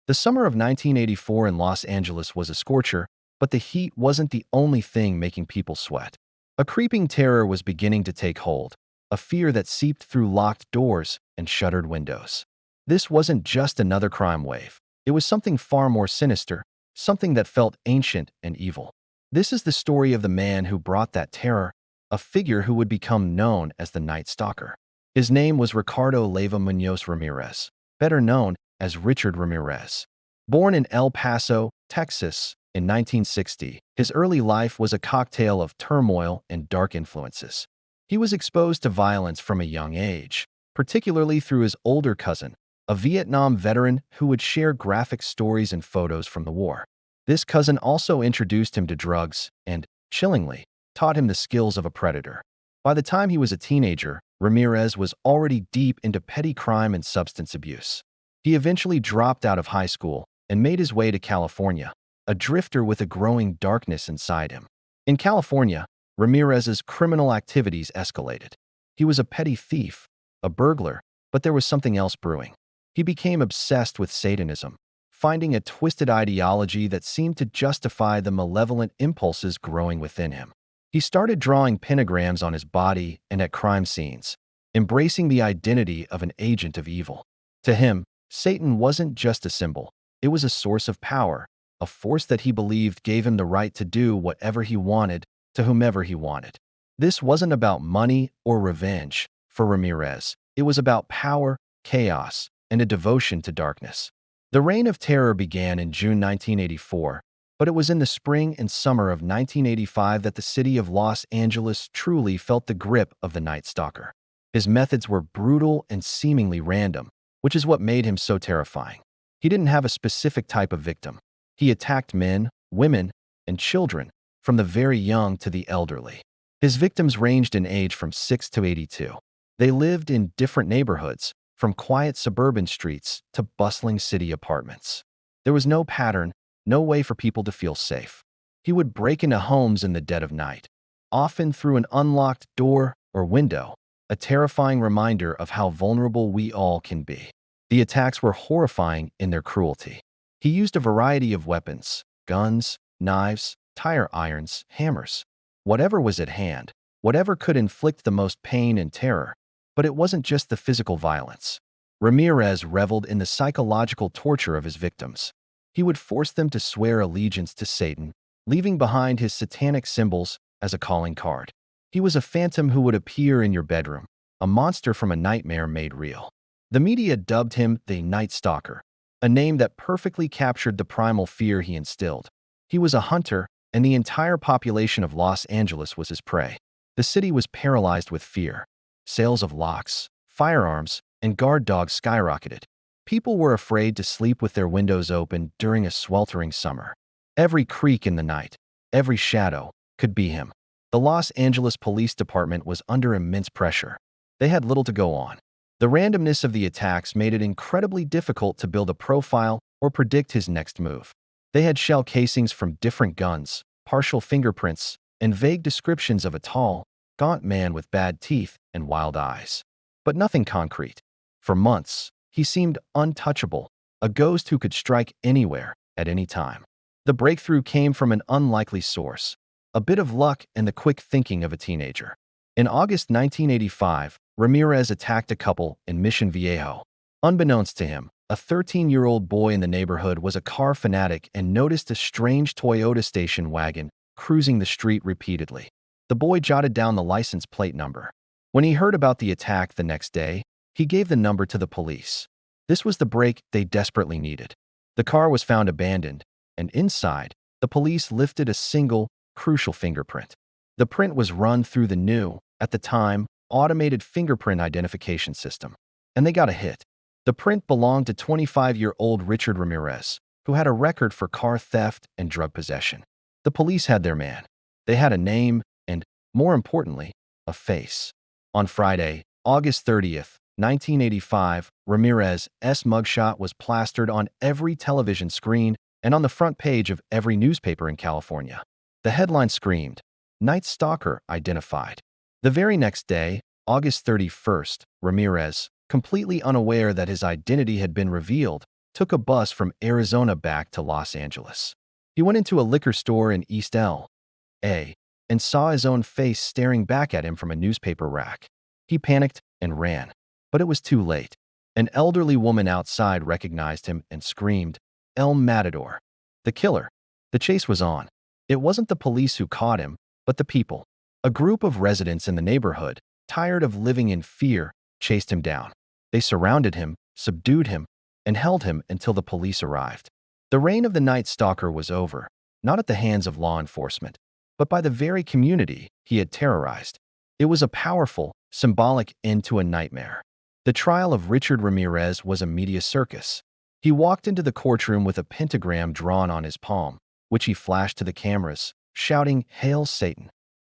The summer of 1984 in Los Angeles was a scorcher, but the heat wasn't the only thing making people sweat. A creeping terror was beginning to take hold, a fear that seeped through locked doors and shuttered windows. This wasn't just another crime wave. It was something far more sinister, something that felt ancient and evil. This is the story of the man who brought that terror, a figure who would become known as the Night Stalker. His name was Ricardo Leyva Munoz Ramirez, better known as Richard Ramirez. Born in El Paso, Texas, in 1960, his early life was a cocktail of turmoil and dark influences. He was exposed to violence from a young age, particularly through his older cousin, a Vietnam veteran who would share graphic stories and photos from the war. This cousin also introduced him to drugs and, chillingly, taught him the skills of a predator. By the time he was a teenager, Ramirez was already deep into petty crime and substance abuse. He eventually dropped out of high school and made his way to California, a drifter with a growing darkness inside him. In California, Ramirez's criminal activities escalated. He was a petty thief, a burglar, but there was something else brewing. He became obsessed with Satanism, finding a twisted ideology that seemed to justify the malevolent impulses growing within him. He started drawing pentagrams on his body and at crime scenes, embracing the identity of an agent of evil. To him, Satan wasn't just a symbol. It was a source of power, a force that he believed gave him the right to do whatever he wanted to whomever he wanted. This wasn't about money or revenge for Ramirez. It was about power, chaos, and a devotion to darkness. The reign of terror began in June 1984, but it was in the spring and summer of 1985 that the city of Los Angeles truly felt the grip of the Night Stalker. His methods were brutal and seemingly random, which is what made him so terrifying. He didn't have a specific type of victim. He attacked men, women, and children, from the very young to the elderly. His victims ranged in age from 6 to 82. They lived in different neighborhoods, from quiet suburban streets to bustling city apartments. There was no pattern, no way for people to feel safe. He would break into homes in the dead of night, often through an unlocked door or window, a terrifying reminder of how vulnerable we all can be. The attacks were horrifying in their cruelty. He used a variety of weapons: guns, knives, tire irons, hammers. Whatever was at hand, whatever could inflict the most pain and terror. But it wasn't just the physical violence. Ramirez reveled in the psychological torture of his victims. He would force them to swear allegiance to Satan, leaving behind his satanic symbols as a calling card. He was a phantom who would appear in your bedroom, a monster from a nightmare made real. The media dubbed him the Night Stalker, a name that perfectly captured the primal fear he instilled. He was a hunter, and the entire population of Los Angeles was his prey. The city was paralyzed with fear. Sales of locks, firearms, and guard dogs skyrocketed. People were afraid to sleep with their windows open during a sweltering summer. Every creak in the night, every shadow, could be him. The Los Angeles Police Department was under immense pressure. They had little to go on. The randomness of the attacks made it incredibly difficult to build a profile or predict his next move. They had shell casings from different guns, partial fingerprints, and vague descriptions of a tall, gaunt man with bad teeth and wild eyes. But nothing concrete. For months, he seemed untouchable, a ghost who could strike anywhere, at any time. The breakthrough came from an unlikely source, a bit of luck and the quick thinking of a teenager. In August 1985, Ramirez attacked a couple in Mission Viejo. Unbeknownst to him, a 13-year-old boy in the neighborhood was a car fanatic and noticed a strange Toyota station wagon cruising the street repeatedly. The boy jotted down the license plate number. When he heard about the attack the next day, he gave the number to the police. This was the break they desperately needed. The car was found abandoned, and inside, the police lifted a single, crucial fingerprint. The print was run through the new, at the time, automated fingerprint identification system. And they got a hit. The print belonged to 25-year-old Richard Ramirez, who had a record for car theft and drug possession. The police had their man. They had a name and, more importantly, a face. On Friday, August 30th, 1985, Ramirez's mugshot was plastered on every television screen and on the front page of every newspaper in California. The headline screamed, "Night Stalker identified." The very next day, August 31st, Ramirez, completely unaware that his identity had been revealed, took a bus from Arizona back to Los Angeles. He went into a liquor store in East L.A. and saw his own face staring back at him from a newspaper rack. He panicked and ran, but it was too late. An elderly woman outside recognized him and screamed, "El Matador!" The killer. The chase was on. It wasn't the police who caught him, but the people. A group of residents in the neighborhood, tired of living in fear, chased him down. They surrounded him, subdued him, and held him until the police arrived. The reign of the Night Stalker was over, not at the hands of law enforcement, but by the very community he had terrorized. It was a powerful, symbolic end to a nightmare. The trial of Richard Ramirez was a media circus. He walked into the courtroom with a pentagram drawn on his palm, which he flashed to the cameras, shouting, "Hail Satan!"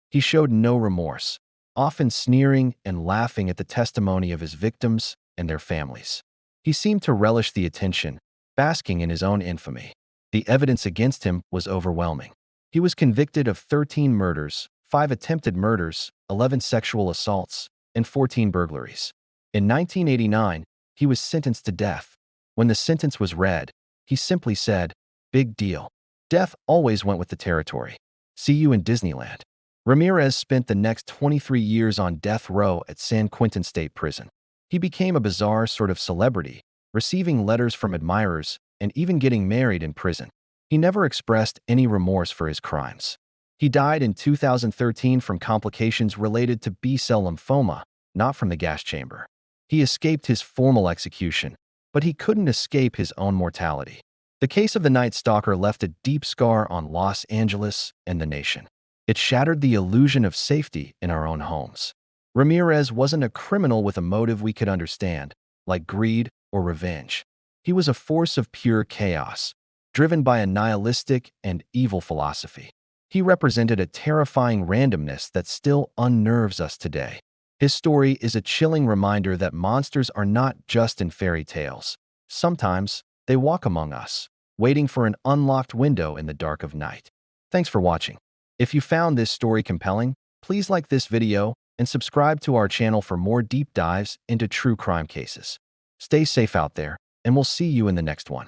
He showed no remorse, often sneering and laughing at the testimony of his victims and their families. He seemed to relish the attention, basking in his own infamy. The evidence against him was overwhelming. He was convicted of 13 murders, 5 attempted murders, 11 sexual assaults, and 14 burglaries. In 1989, he was sentenced to death. When the sentence was read, he simply said, "Big deal." Death always went with the territory. See you in Disneyland. Ramirez spent the next 23 years on death row at San Quentin State Prison. He became a bizarre sort of celebrity, receiving letters from admirers and even getting married in prison. He never expressed any remorse for his crimes. He died in 2013 from complications related to B-cell lymphoma, not from the gas chamber. He escaped his formal execution, but he couldn't escape his own mortality. The case of the Night Stalker left a deep scar on Los Angeles and the nation. It shattered the illusion of safety in our own homes. Ramirez wasn't a criminal with a motive we could understand, like greed or revenge. He was a force of pure chaos, driven by a nihilistic and evil philosophy. He represented a terrifying randomness that still unnerves us today. His story is a chilling reminder that monsters are not just in fairy tales. Sometimes, they walk among us, waiting for an unlocked window in the dark of night. Thanks for watching. If you found this story compelling, please like this video and subscribe to our channel for more deep dives into true crime cases. Stay safe out there, and we'll see you in the next one.